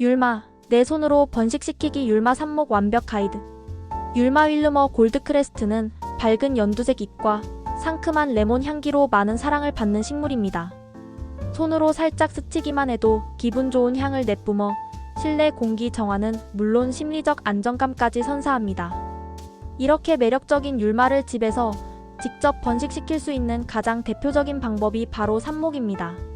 율마, 내 손으로 번식시키기 율마 삽목 완벽 가이드. 율마 윌르머 골드크레스트는 밝은 연두색 잎과 상큼한 레몬 향기로 많은 사랑을 받는 식물입니다. 손으로 살짝 스치기만 해도 기분 좋은 향을 내뿜어 실내 공기 정화는 물론 심리적 안정감까지 선사합니다. 이렇게 매력적인 율마를 집에서 직접 번식시킬 수 있는 가장 대표적인 방법이 바로 삽목입니다.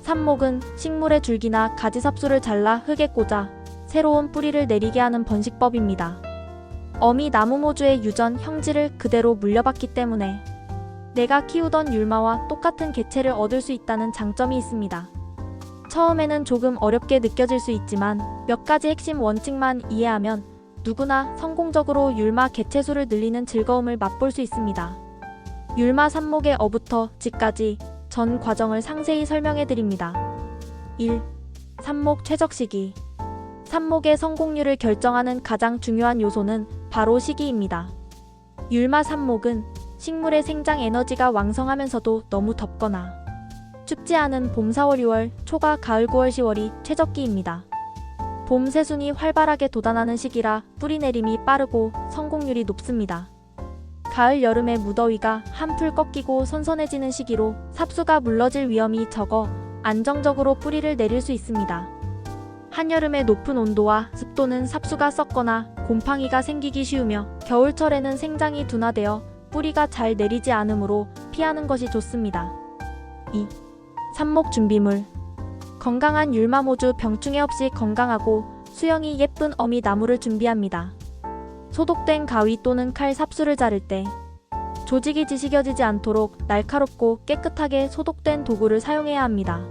삽목은 식물의 줄기나 가지삽수를 잘라 흙에 꽂아 새로운 뿌리를 내리게 하는 번식법입니다. 어미 나무모주의 유전 형질을 그대로 물려받기 때문에 내가 키우던 율마와 똑같은 개체를 얻을 수 있다는 장점이 있습니다. 처음에는 조금 어렵게 느껴질 수 있지만 몇 가지 핵심 원칙만 이해하면 누구나 성공적으로 율마 개체수를 늘리는 즐거움을 맛볼 수 있습니다. 율마 삽목의 어부터 지까지 전 과정을 상세히 설명해 드립니다. 1. 삽목 최적 시기. 삽목의 성공률을 결정하는 가장 중요한 요소는 바로 시기입니다. 율마 삽목은 식물의 생장 에너지가 왕성하면서도 너무 덥거나 춥지 않은 봄 4월 6월, 초가 가을 9월 10월이 최적기입니다. 봄 새순이 활발하게 돋아나는 시기라 뿌리 내림이 빠르고 성공률이 높습니다. 가을 여름의 무더위가 한풀 꺾이고 선선해지는 시기로 삽수가 물러질 위험이 적어 안정적으로 뿌리를 내릴 수 있습니다. 한여름의 높은 온도와 습도는 삽수가 썩거나 곰팡이가 생기기 쉬우며 겨울철에는 생장이 둔화되어 뿌리가 잘 내리지 않으므로 피하는 것이 좋습니다. 2. 삽목 준비물. 건강한 율마모주 병충해 없이 건강하고 수영이 예쁜 어미 나무를 준비합니다. 소독된 가위 또는 칼 삽수를 자를 때 조직이 지식여지지 않도록 날카롭고 깨끗하게 소독된 도구를 사용해야 합니다.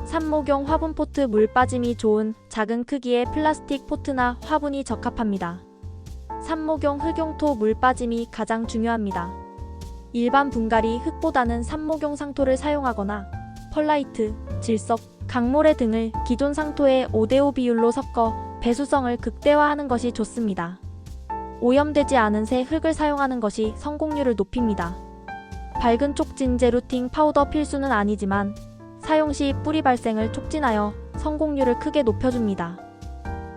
삽목용 화분 포트 물 빠짐이 좋은 작은 크기의 플라스틱 포트나 화분이 적합합니다. 삽목용 흙용토 물 빠짐이 가장 중요합니다. 일반 분갈이 흙보다는 삽목용 상토를 사용하거나 펄라이트, 질석, 강모래 등을 기존 상토에 5대5 비율로 섞어 배수성을 극대화하는 것이 좋습니다. 오염되지 않은 새 흙을 사용하는 것이 성공률을 높입니다. 밝은 촉진제 루팅 파우더 필수는 아니지만 사용 시 뿌리 발생을 촉진하여 성공률을 크게 높여줍니다.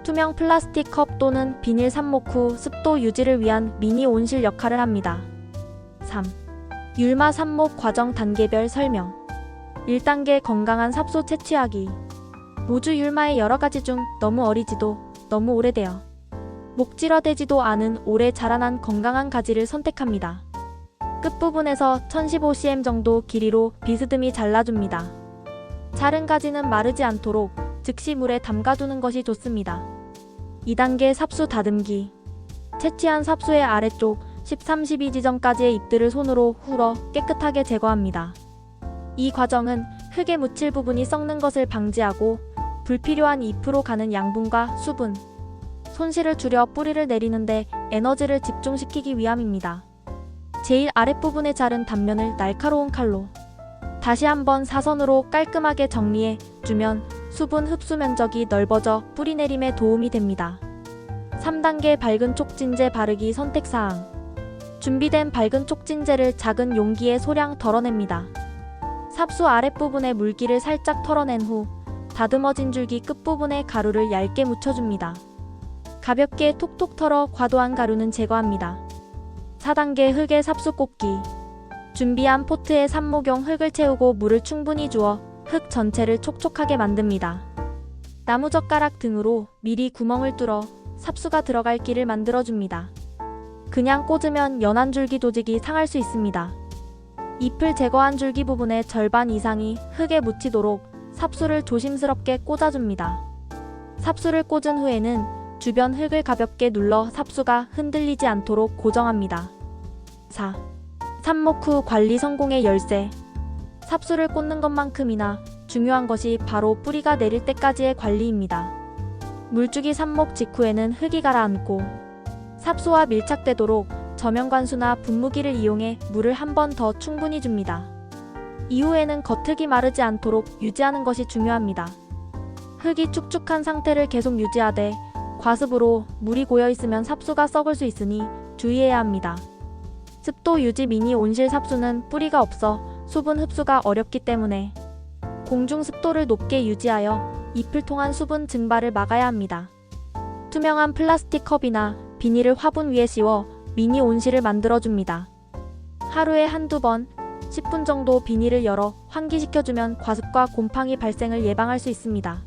투명 플라스틱 컵 또는 비닐 삽목 후 습도 유지를 위한 미니 온실 역할을 합니다. 3. 율마 삽목 과정 단계별 설명. 1단계 건강한 삽수 채취하기. 모주 율마의 여러가지 중 너무 어리지도 너무 오래되어 목질화되지도 않은 오래 자라난 건강한 가지를 선택합니다. 끝부분에서 1015cm 정도 길이로 비스듬히 잘라줍니다. 자른 가지는 마르지 않도록 즉시 물에 담가두는 것이 좋습니다. 2단계 삽수 다듬기. 채취한 삽수의 아래쪽 13, 12지점까지의 잎들을 손으로 훑어 깨끗하게 제거합니다. 이 과정은 흙에 묻힐 부분이 썩는 것을 방지하고 불필요한 잎으로 가는 양분과 수분, 손실을 줄여 뿌리를 내리는데 에너지를 집중시키기 위함입니다. 제일 아랫부분에 자른 단면을 날카로운 칼로 다시 한번 사선으로 깔끔하게 정리해 주면 수분 흡수 면적이 넓어져 뿌리 내림에 도움이 됩니다. 3단계 밝은 촉진제 바르기 선택사항. 준비된 밝은 촉진제를 작은 용기에 소량 덜어냅니다. 삽수 아랫부분의 물기를 살짝 털어낸 후 다듬어진 줄기 끝부분에 가루를 얇게 묻혀줍니다. 가볍게 톡톡 털어 과도한 가루는 제거합니다. 4단계 흙에 삽수 꽂기. 준비한 포트에 삽목용 흙을 채우고 물을 충분히 주어 흙 전체를 촉촉하게 만듭니다. 나무젓가락 등으로 미리 구멍을 뚫어 삽수가 들어갈 길을 만들어줍니다. 그냥 꽂으면 연한 줄기 조직이 상할 수 있습니다. 잎을 제거한 줄기 부분의 절반 이상이 흙에 묻히도록 삽수를 조심스럽게 꽂아줍니다. 삽수를 꽂은 후에는 주변 흙을 가볍게 눌러 삽수가 흔들리지 않도록 고정합니다. 4. 삽목 후 관리 성공의 열쇠. 삽수를 꽂는 것만큼이나 중요한 것이 바로 뿌리가 내릴 때까지의 관리입니다. 물주기 삽목 직후에는 흙이 가라앉고 삽수와 밀착되도록 저면관수나 분무기를 이용해 물을 한 번 더 충분히 줍니다. 이후에는 겉흙이 마르지 않도록 유지하는 것이 중요합니다. 흙이 축축한 상태를 계속 유지하되 과습으로 물이 고여있으면 삽수가 썩을 수 있으니 주의해야 합니다. 습도 유지 미니 온실 삽수는 뿌리가 없어 수분 흡수가 어렵기 때문에 공중 습도를 높게 유지하여 잎을 통한 수분 증발을 막아야 합니다. 투명한 플라스틱 컵이나 비닐을 화분 위에 씌워 미니 온실을 만들어줍니다. 하루에 한두 번, 10분 정도 비닐을 열어 환기시켜주면 과습과 곰팡이 발생을 예방할 수 있습니다.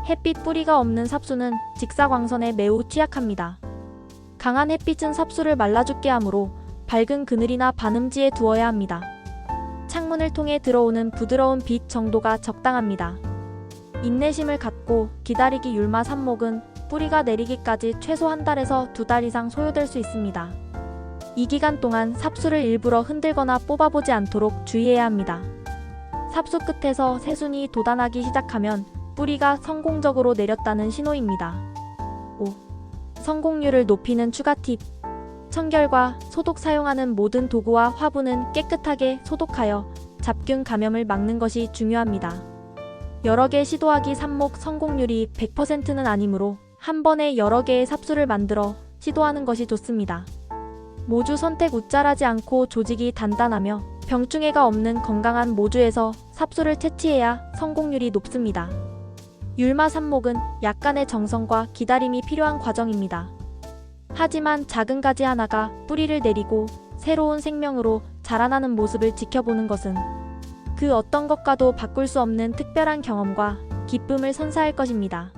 햇빛 뿌리가 없는 삽수는 직사광선에 매우 취약합니다. 강한 햇빛은 삽수를 말라 죽게 하므로 밝은 그늘이나 반음지에 두어야 합니다. 창문을 통해 들어오는 부드러운 빛 정도가 적당합니다. 인내심을 갖고 기다리기 율마 삽목은 뿌리가 내리기까지 최소 한 달에서 2달 이상 소요될 수 있습니다. 이 기간 동안 삽수를 일부러 흔들거나 뽑아보지 않도록 주의해야 합니다. 삽수 끝에서 새순이 돋아나기 시작하면 뿌리가 성공적으로 내렸다는 신호입니다. 5. 성공률을 높이는 추가 팁. 청결과 소독. 사용하는 모든 도구와 화분은 깨끗하게 소독하여 잡균 감염을 막는 것이 중요합니다. 여러 개 시도하기 삽목 성공률이 100%는 아니므로 한 번에 여러 개의 삽수를 만들어 시도하는 것이 좋습니다. 모주 선택. 웃자라지 않고 조직이 단단하며 병충해가 없는 건강한 모주에서 삽수를 채취해야 성공률이 높습니다. 율마 삽목은 약간의 정성과 기다림이 필요한 과정입니다. 하지만 작은 가지 하나가 뿌리를 내리고 새로운 생명으로 자라나는 모습을 지켜보는 것은 그 어떤 것과도 바꿀 수 없는 특별한 경험과 기쁨을 선사할 것입니다.